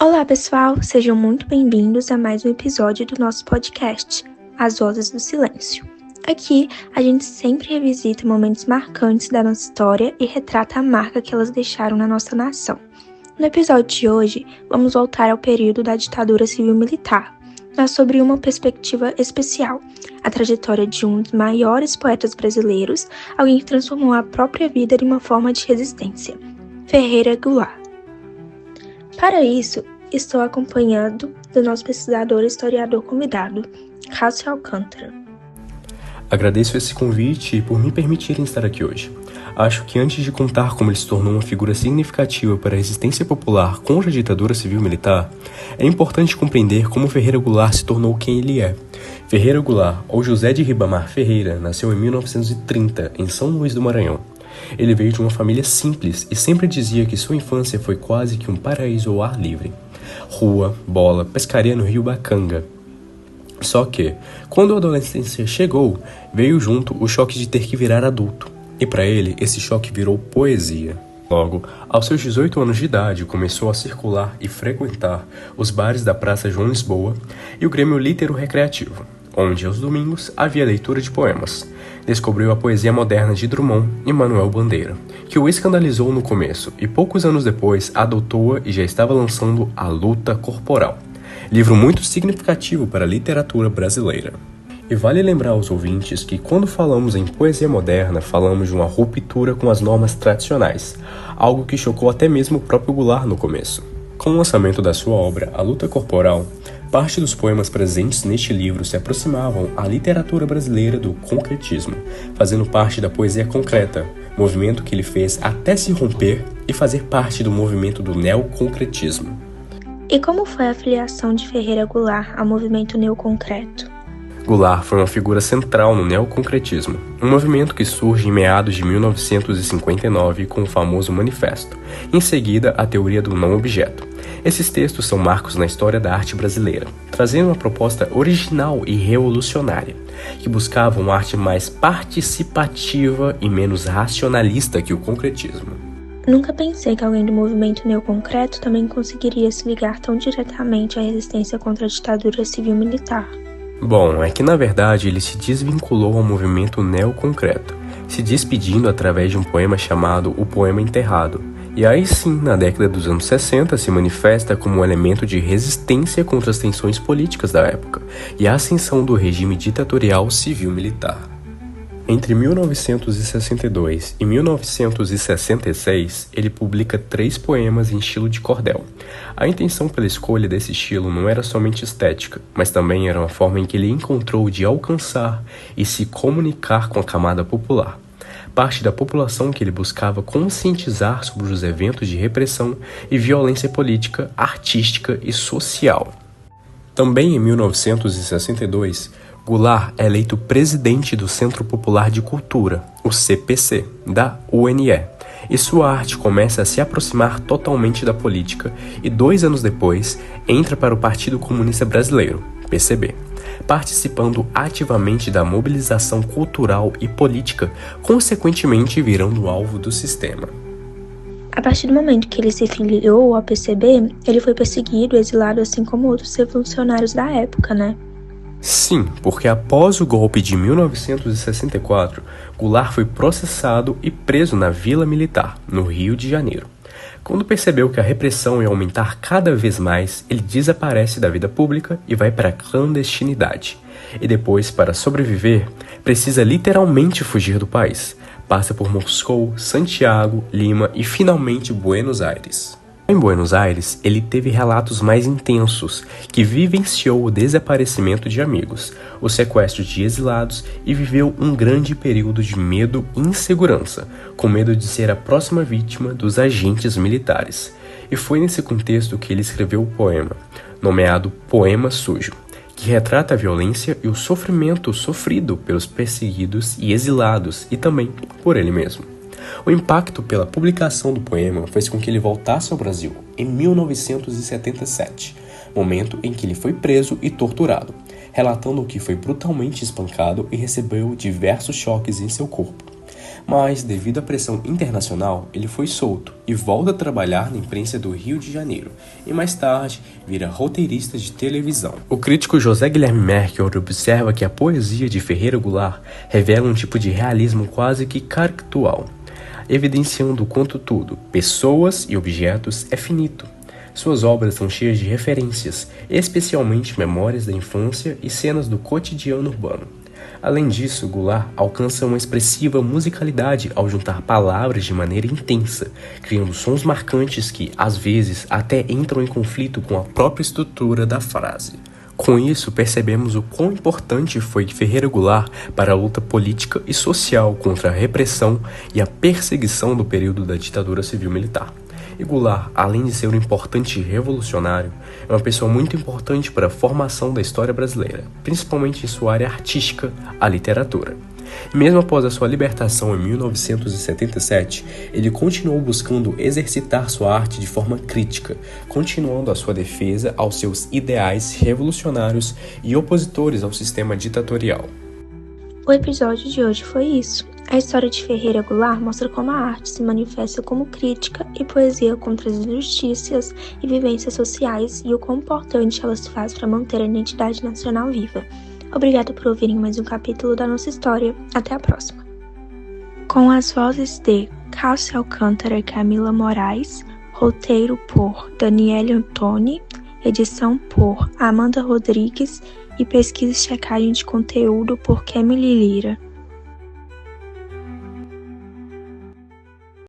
Olá, pessoal! Sejam muito bem-vindos a mais um episódio do nosso podcast, As Vozes do Silêncio. Aqui, a gente sempre revisita momentos marcantes da nossa história e retrata a marca que elas deixaram na nossa nação. No episódio de hoje, vamos voltar ao período da ditadura civil-militar, mas sobre uma perspectiva especial, a trajetória de um dos maiores poetas brasileiros, alguém que transformou a própria vida em uma forma de resistência, Ferreira Goulart. Para isso, estou acompanhado do nosso pesquisador e historiador convidado, Cássio Alcântara. Agradeço esse convite e por me permitirem estar aqui hoje. Acho que antes de contar como ele se tornou uma figura significativa para a resistência popular contra a ditadura civil-militar, é importante compreender como Ferreira Goulart se tornou quem ele é. Ferreira Goulart, ou José de Ribamar Ferreira, nasceu em 1930, em São Luís do Maranhão. Ele veio de uma família simples e sempre dizia que sua infância foi quase que um paraíso ao ar livre. Rua, bola, pescaria no rio Bacanga. Só que, quando a adolescência chegou, veio junto o choque de ter que virar adulto. E para ele, esse choque virou poesia. Logo, aos seus 18 anos de idade, começou a circular e frequentar os bares da Praça João Lisboa e o Grêmio Litero-Recreativo, onde aos domingos havia leitura de poemas. Descobriu a poesia moderna de Drummond e Manuel Bandeira, que o escandalizou no começo e poucos anos depois adotou-a e já estava lançando A Luta Corporal, livro muito significativo para a literatura brasileira. E vale lembrar aos ouvintes que quando falamos em poesia moderna, falamos de uma ruptura com as normas tradicionais, algo que chocou até mesmo o próprio Goulart no começo. Com o lançamento da sua obra A Luta Corporal, parte dos poemas presentes neste livro se aproximavam à literatura brasileira do concretismo, fazendo parte da poesia concreta, movimento que ele fez até se romper e fazer parte do movimento do neoconcretismo. E como foi a filiação de Ferreira Goulart ao movimento neoconcreto? Goulart foi uma figura central no neoconcretismo, um movimento que surge em meados de 1959 com o famoso Manifesto, em seguida a teoria do não-objeto. Esses textos são marcos na história da arte brasileira, trazendo uma proposta original e revolucionária, que buscava uma arte mais participativa e menos racionalista que o concretismo. Nunca pensei que alguém do movimento neoconcreto também conseguiria se ligar tão diretamente à resistência contra a ditadura civil-militar. Bom, é que na verdade ele se desvinculou ao movimento neoconcreto, se despedindo através de um poema chamado O Poema Enterrado, e aí sim, na década dos anos 60, se manifesta como um elemento de resistência contra as tensões políticas da época e a ascensão do regime ditatorial civil-militar. Entre 1962 e 1966, ele publica 3 poemas em estilo de cordel. A intenção pela escolha desse estilo não era somente estética, mas também era uma forma em que ele encontrou de alcançar e se comunicar com a camada popular. Parte da população que ele buscava conscientizar sobre os eventos de repressão e violência política, artística e social. Também em 1962, Goulart é eleito presidente do Centro Popular de Cultura, o CPC, da UNE, e sua arte começa a se aproximar totalmente da política e 2 anos depois entra para o Partido Comunista Brasileiro, PCB, participando ativamente da mobilização cultural e política, consequentemente virando alvo do sistema. A partir do momento que ele se filiou ao PCB, ele foi perseguido e exilado assim como outros revolucionários da época, né? Sim, porque após o golpe de 1964, Goulart foi processado e preso na Vila Militar, no Rio de Janeiro. Quando percebeu que a repressão ia aumentar cada vez mais, ele desaparece da vida pública e vai para a clandestinidade. E depois, para sobreviver, precisa literalmente fugir do país. Passa por Moscou, Santiago, Lima e finalmente Buenos Aires. Em Buenos Aires, ele teve relatos mais intensos, que vivenciou o desaparecimento de amigos, o sequestro de exilados e viveu um grande período de medo e insegurança, com medo de ser a próxima vítima dos agentes militares. E foi nesse contexto que ele escreveu o poema, nomeado Poema Sujo, que retrata a violência e o sofrimento sofrido pelos perseguidos e exilados e também por ele mesmo. O impacto pela publicação do poema fez com que ele voltasse ao Brasil em 1977, momento em que ele foi preso e torturado, relatando que foi brutalmente espancado e recebeu diversos choques em seu corpo. Mas, devido à pressão internacional, ele foi solto e volta a trabalhar na imprensa do Rio de Janeiro, e mais tarde vira roteirista de televisão. O crítico José Guilherme Merkel observa que a poesia de Ferreira Goulart revela um tipo de realismo quase que caricatural, evidenciando o quanto tudo, pessoas e objetos, é finito. Suas obras são cheias de referências, especialmente memórias da infância e cenas do cotidiano urbano. Além disso, Goulart alcança uma expressiva musicalidade ao juntar palavras de maneira intensa, criando sons marcantes que, às vezes, até entram em conflito com a própria estrutura da frase. Com isso, percebemos o quão importante foi Ferreira Goulart para a luta política e social contra a repressão e a perseguição do período da ditadura civil-militar. E Goulart, além de ser um importante revolucionário, é uma pessoa muito importante para a formação da história brasileira, principalmente em sua área artística, a literatura. E mesmo após a sua libertação em 1977, ele continuou buscando exercitar sua arte de forma crítica, continuando a sua defesa aos seus ideais revolucionários e opositores ao sistema ditatorial. O episódio de hoje foi isso. A história de Ferreira Goulart mostra como a arte se manifesta como crítica e poesia contra as injustiças e vivências sociais e o quão importante ela se faz para manter a identidade nacional viva. Obrigada por ouvirem mais um capítulo da nossa história. Até a próxima. Com as vozes de Cássia Alcântara e Camila Moraes, roteiro por Daniele Antoni, edição por Amanda Rodrigues e pesquisa e checagem de conteúdo por Kemily Lira.